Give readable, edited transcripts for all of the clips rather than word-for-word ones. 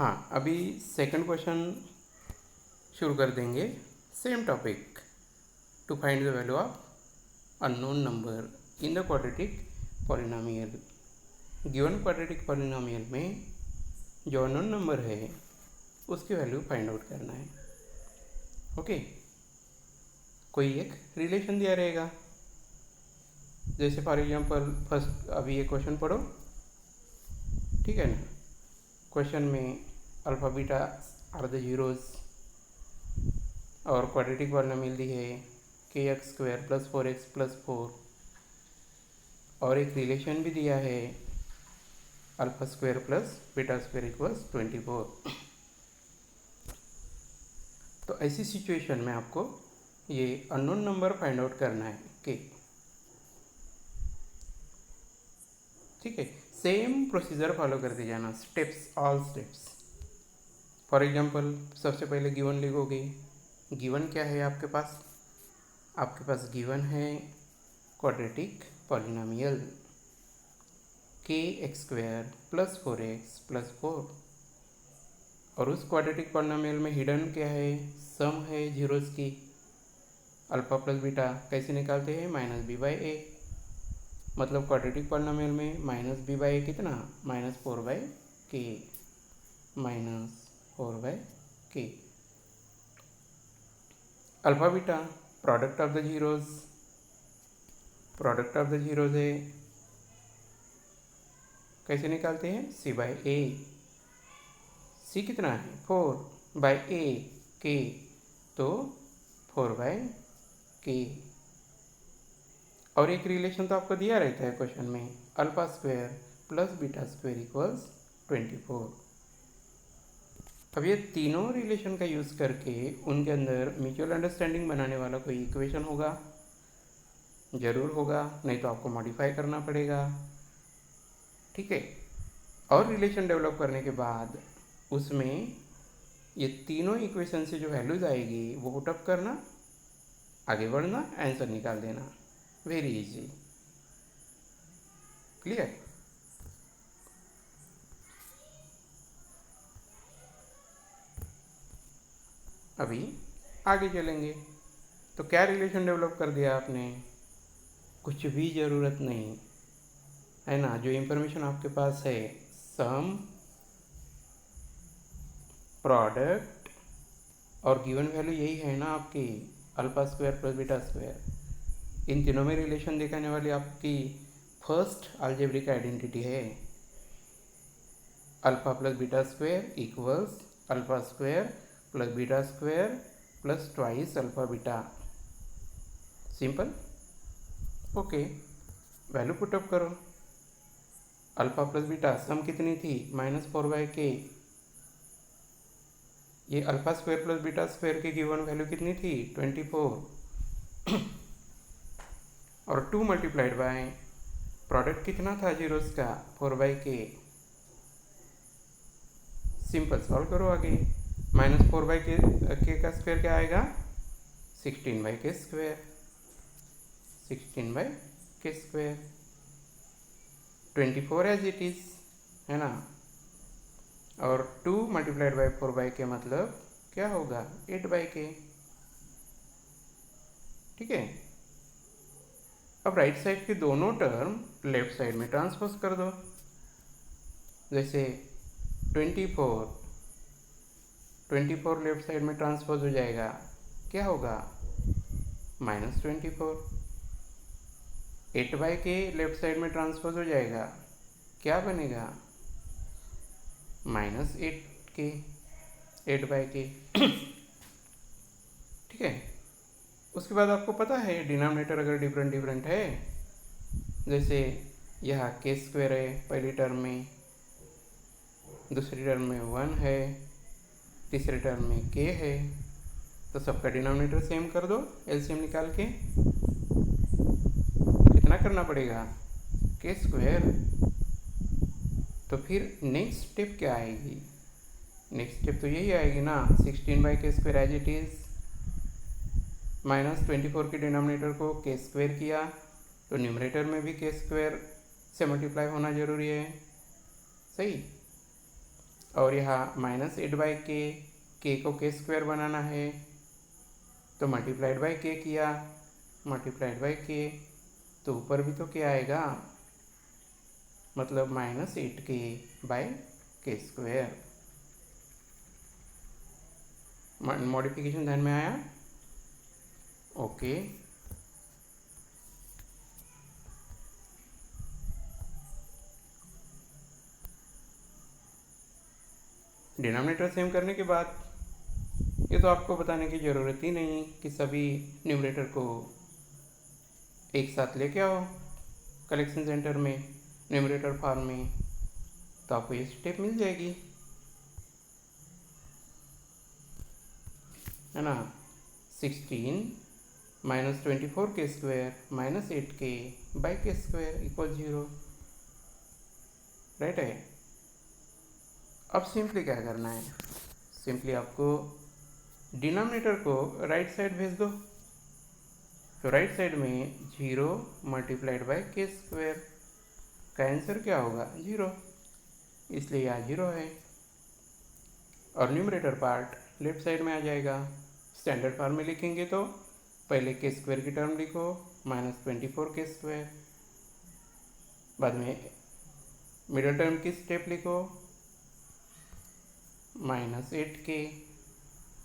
हाँ, अभी second question शुरू कर देंगे। Same topic, to find the value of unknown number in the quadratic polynomial. Given quadratic polynomial में जो अननोन नंबर है उसकी वैल्यू फाइंड आउट करना है। ओके, कोई एक रिलेशन दिया रहेगा, जैसे फॉर एग्जांपल फर्स्ट अभी ये क्वेश्चन पढ़ो, ठीक है ना। क्वेश्चन में alpha beta are the zeros और क्वाड्रेटिक पॉलिनोमियल दी है के x square plus 4x plus 4 और एक रिलेशन भी दिया है alpha square plus beta square equals 24। तो ऐसी सिचुएशन में आपको ये अननोन नंबर फाइंड आउट करना है के, ठीक है। सेम प्रोसीजर फॉलो करते जाना, steps, all steps. For example सबसे पहले गिवन लिखोगे। गिवन क्या है आपके पास? आपके पास गिवन है क्वाड्रेटिक पॉलिनोमियल के x square plus 4x plus 4 और उस क्वाड्रेटिक पॉलिनोमियल में हिडन क्या है? सम है जीरोस की। अल्फा प्लस बीटा कैसे निकालते हैं? माइनस बी बाई ए। मतलब क्वाड्रेटिक पॉलिनोमियल में माइनस बी बाई ए कितना? माइनस 4 बाई के, माइनस 4 बाई के। Alpha beta product of the zeros, product of the zeros है, कैसे निकालते हैं? सी बाई ए। सी कितना है? 4 बाई ए के, तो 4 बाई के। और एक रिलेशन तो आपको दिया रहता है क्वेश्चन में, alpha square plus beta square equals 24। अब ये तीनों रिलेशन का यूज़ करके उनके अंदर म्यूचुअल अंडरस्टैंडिंग बनाने वाला कोई इक्वेशन होगा? ज़रूर होगा, नहीं तो आपको मॉडिफाई करना पड़ेगा, ठीक है। और रिलेशन डेवलप करने के बाद उसमें ये तीनों इक्वेशन से जो वैल्यूज आएगी वो पुटअप करना, आगे बढ़ना, आंसर निकाल देना। Very easy, clear? अभी आगे चलेंगे। तो क्या रिलेशन डेवलप कर दिया आपने? कुछ भी ज़रूरत नहीं है ना। जो इंफॉर्मेशन आपके पास है, सम, प्रोडक्ट और गिवन वैल्यू यही है ना आपकी, alpha square plus beta square. इन तीनों में रिलेशन दिखाने वाली आपकी फर्स्ट अलजेब्रिक आइडेंटिटी है alpha plus beta square equals alpha square plus beta square plus twice alpha beta. Simple. Okay, value put up करो। अल्फा प्लस बीटा सम कितनी थी? Minus 4 by k. ये alpha square plus beta square की given value कितनी थी? 24 और 2 multiplied by product कितना था जीरोस का? 4 बाई के। सिंपल, सॉल्व करो आगे। माइनस 4 बाई के का स्क्वायर क्या आएगा? 16 by K square, 16 by K square. 24 as it is, है ना। और 2 मल्टीप्लाइड बाई 4 बाई के मतलब क्या होगा? 8 बाई के, ठीक है। अब राइट साइड के दोनों टर्म लेफ्ट साइड में ट्रांसपोज कर दो। जैसे 24 लेफ्ट साइड में ट्रांसपोज हो जाएगा, क्या होगा? माइनस 24। 8 बाई के लेफ्ट साइड में ट्रांसपोज हो जाएगा, क्या बनेगा? माइनस 8 के, 8 बाई के, ठीक है। उसके बाद आपको पता है डिनोमिनेटर अगर डिफरेंट डिफरेंट है, जैसे यह के स्क्वायर है पहली टर्म में, दूसरी टर्म में 1 है, तीसरे टर्म में के है, तो सबका डिनोमिनेटर सेम कर दो। एलसीएम निकाल के कितना करना पड़ेगा? के स्क्वायर। तो फिर नेक्स्ट स्टेप क्या आएगी? नेक्स्ट स्टेप तो यही आएगी ना, 16 by K square as it is, minus 24 के डिनोमिनेटर को के स्क्वायर किया, तो न्यूमरेटर में भी के स्क्वायर से मल्टीप्लाई होना जरूरी है, सही। और यहाँ -8/k को k स्क्वायर बनाना है तो मल्टीप्लाइड बाय k किया, मल्टीप्लाइड बाय k, तो ऊपर भी तो क्या आएगा, मतलब -8k/k स्क्वायर। मॉडिफिकेशन ध्यान में आया? ओके। डिनोमिनेटर सेम करने के बाद ये तो आपको बताने की ज़रूरत ही नहीं कि सभी न्यूमरेटर को एक साथ लेके आओ कलेक्शन सेंटर में न्यूमरेटर फॉर्म में, तो आपको ये स्टेप मिल जाएगी, है ना। 16 -24k square -8k/k square equal 0, right है। अब सिंपली क्या करना है, सिंपली आपको डिनोमिनेटर को राइट साइड भेज दो, तो राइट साइड में 0 मल्टीप्लाइड बाय k स्क्वायर का आंसर क्या होगा 0, इसलिए यहाँ 0 है। और न्यूमरेटर पार्ट लेफ्ट साइड में आ जाएगा। स्टैंडर्ड फॉर्म में लिखेंगे तो पहले k स्क्वायर की टर्म लिखो -24k स्क्वायर, बाद में मिडिल टर्म की स्टेप लिखो -8k,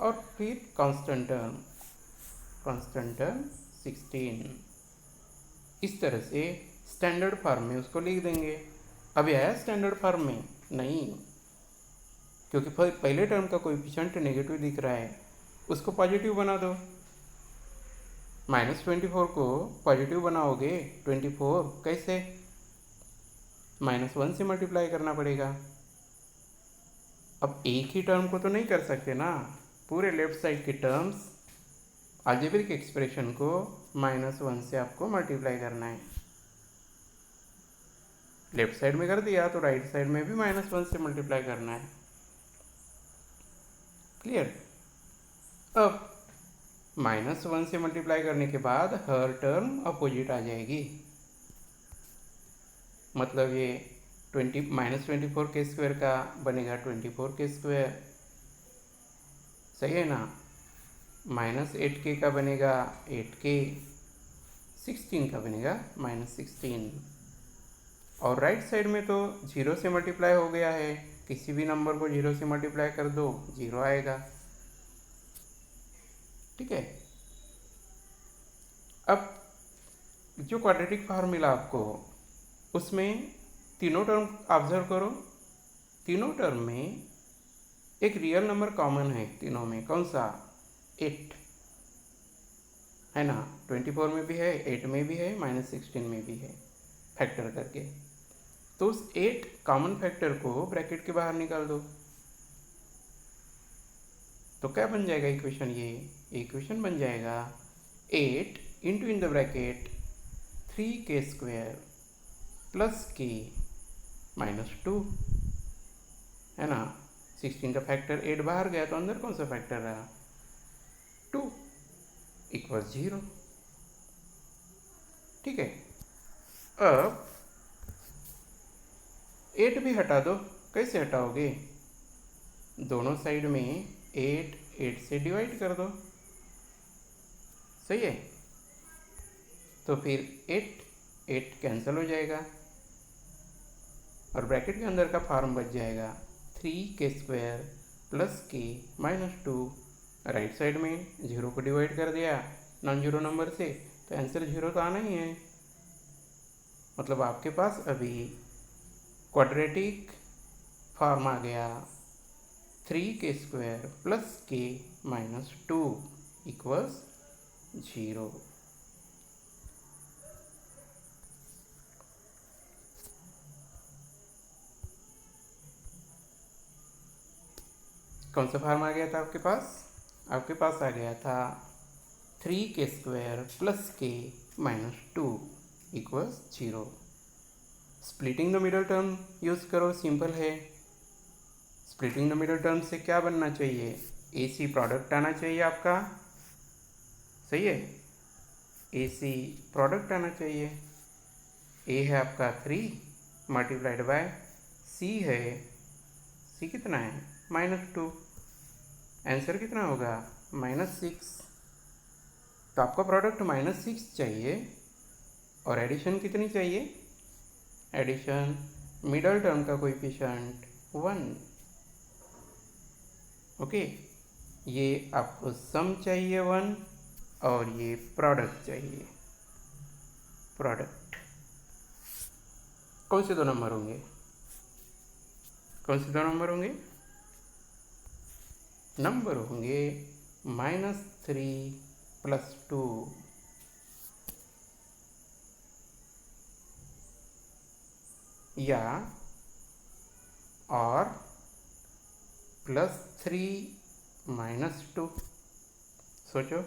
और फिर कांस्टेंट टर्म 16। इस तरह से स्टैंडर्ड फॉर्म में उसको लिख देंगे। अभी आया स्टैंडर्ड फॉर्म में नहीं, क्योंकि पहले टर्म का कोएफिशिएंट नेगेटिव दिख रहा है, उसको पॉजिटिव बना दो। -24 को पॉजिटिव बनाओगे 24 कैसे, -1 से मल्टीप्लाई करना पड़ेगा। अब एक ही टर्म को तो नहीं कर सकते ना, पूरे लेफ्ट साइड के टर्म्स अलजेब्रिक एक्सप्रेशन को -1 से आपको मल्टीप्लाई करना है। लेफ्ट साइड में कर दिया तो राइट साइड में भी -1 से मल्टीप्लाई करना है। क्लियर? अब -1 से मल्टीप्लाई करने के बाद हर टर्म अपोजिट आ जाएगी, मतलब ये -24k स्क्वायर का बनेगा 24k स्क्वायर, सही है ना। -8k का बनेगा 8k, 16 का बनेगा -16। और राइट साइड में तो 0 से मल्टीप्लाई हो गया है, किसी भी नंबर को 0 से मल्टीप्लाई कर दो 0 आएगा, ठीक है। अब जो क्वाड्रेटिक फॉर्म मिला आपको, उसमें तीनों टर्म ऑब्जर्व करो, तीनों टर्म में एक रियल नंबर कॉमन है तीनों में, कौन सा, 8 है ना। 24 में भी है, 8 में भी है, -16 में भी है, फैक्टर करके। तो उस 8 कॉमन फैक्टर को ब्रैकेट के बाहर निकाल दो, तो क्या बन जाएगा इक्वेशन, ये इक्वेशन बन जाएगा 8 into in the bracket 3k square plus k -2, है ना। 16 का फैक्टर 8 बाहर गया तो अंदर कौन सा फैक्टर रहा, 2 इक्वल 0, ठीक है। अब 8 भी हटा दो, कैसे हटाओगे, दोनों साइड में 8 से डिवाइड कर दो, सही है। तो फिर 8 कैंसिल हो जाएगा और ब्रैकेट के अंदर का फॉर्म बच जाएगा 3k square plus k -2, right side में 0 को डिवाइड कर दिया नॉन जीरो नंबर से, तो आंसर 0 तो आना ही है। मतलब आपके पास अभी क्वाड्रेटिक फॉर्म आ गया 3k square plus k -2 equals 0। कौन सा फॉर्म आ गया था आपके पास, आपके पास आ गया था 3k square plus k -2 equals 0। Splitting the middle term use करो, सिंपल है। स्प्लिटिंग द मिडल टर्म से क्या बनना चाहिए, AC प्रोडक्ट आना चाहिए आपका, सही है। AC प्रोडक्ट आना चाहिए, A है आपका 3 मल्टीप्लाइड बाय C है सी कितना है -2, आंसर कितना होगा -6। तो आपका प्रोडक्ट -6 चाहिए और एडिशन कितनी चाहिए, एडिशन मिडल टर्म का कोएफिशिएंट 1। ओके, ये आपको सम चाहिए 1 और ये प्रोडक्ट चाहिए। प्रोडक्ट कौन से दो नंबर होंगे, कौन से दो नंबर होंगे, नंबर होंगे -3 + 2। या और +3 - 2। सोचो,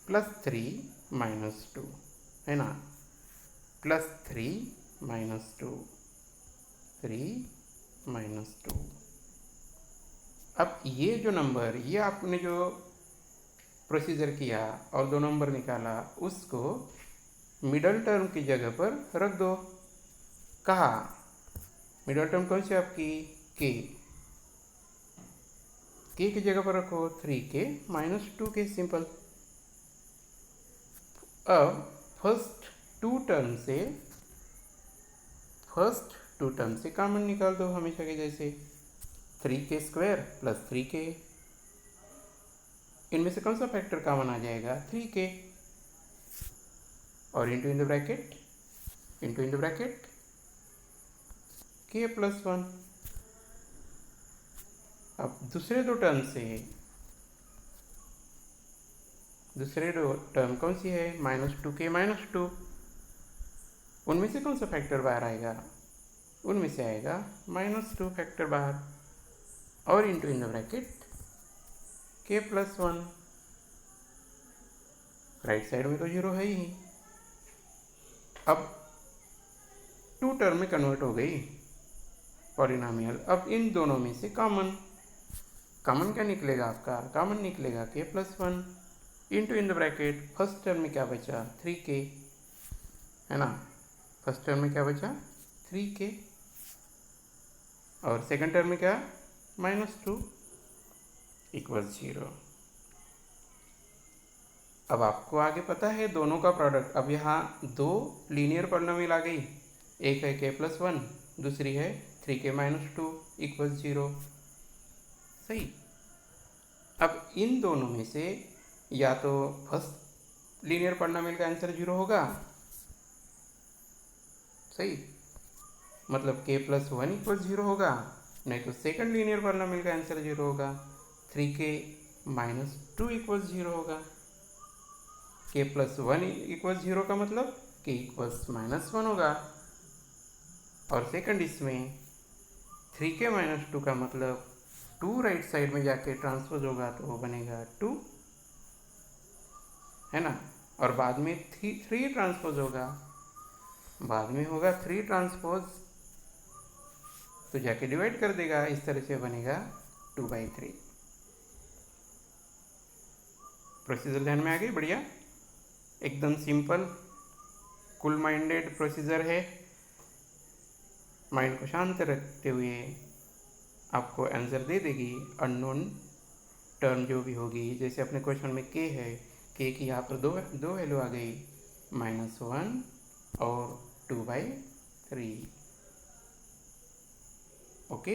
+3 - 2 है ना, +3 - 2, 3 - 2। अब ये जो नंबर, ये आपने जो प्रोसीजर किया और दो नंबर निकाला, उसको मिडल टर्म की जगह पर रख दो। कहा मिडल टर्म कौन सी आपकी, के की जगह पर रखो 3k - 2k, सिंपल। अब फर्स्ट टू टर्म से कॉमन निकाल दो हमेशा के जैसे, 3k² + 3k। इनमें से कौन सा फैक्टर कॉमन आ जाएगा, 3k। और into in the bracket k + 1। अब दूसरे दो टर्म कौन सी है, -2k - 2। उनमें से कौन सा फैक्टर बाहर आएगा, उनमें से आएगा -2 फैक्टर बाहर। और into in the bracket k + 1। Right side में तो 0 है ही। अब 2 टर्म में कन्वर्ट हो गई पॉलिनोमियल। अब इन दोनों में से कॉमन क्या निकलेगा आपका, कॉमन निकलेगा k + 1 into in the bracket first term में क्या बचा, 3k है ना। फर्स्ट टर्म में क्या बचा, 3k। और सेकंड टर्म में क्या, -2 = 0। अब आपको आगे पता है दोनों का प्रोडक्ट। अब यहाँ दो लीनियर पॉलिनोमियल आ गई, एक है k + 1, दूसरी है 3k - 2 = 0। सही। अब इन दोनों में से या तो फर्स्ट लीनियर पॉलिनोमियल का आंसर 0 होगा, सही, मतलब k + 1 = 0 होगा, नहीं तो सेकंड लीनियर पॉलिनोमियल का आंसर 0 होगा, 3k - 2 = 0 होगा। k + 1 = 0 का मतलब k = -1 होगा। और सेकंड इसमें 3k - 2 का मतलब 2 राइट साइड में जाके ट्रांसपोज होगा तो वो बनेगा 2, है ना। और बाद में 3 ट्रांसपोज होगा, बाद में होगा 3 ट्रांसपोज, तो जाके डिवाइड कर देगा, इस तरह से बनेगा 2/3। प्रोसीजर ध्यान में आ गई, बढ़िया, एकदम सिंपल कूल माइंडेड प्रोसीजर है। माइंड को शांत रखते हुए आपको आंसर दे देगी अननोन टर्म जो भी होगी। जैसे अपने क्वेश्चन में k है, k की यहाँ पर दो वैल्यू आ गई, -1 और 2/3। ओके।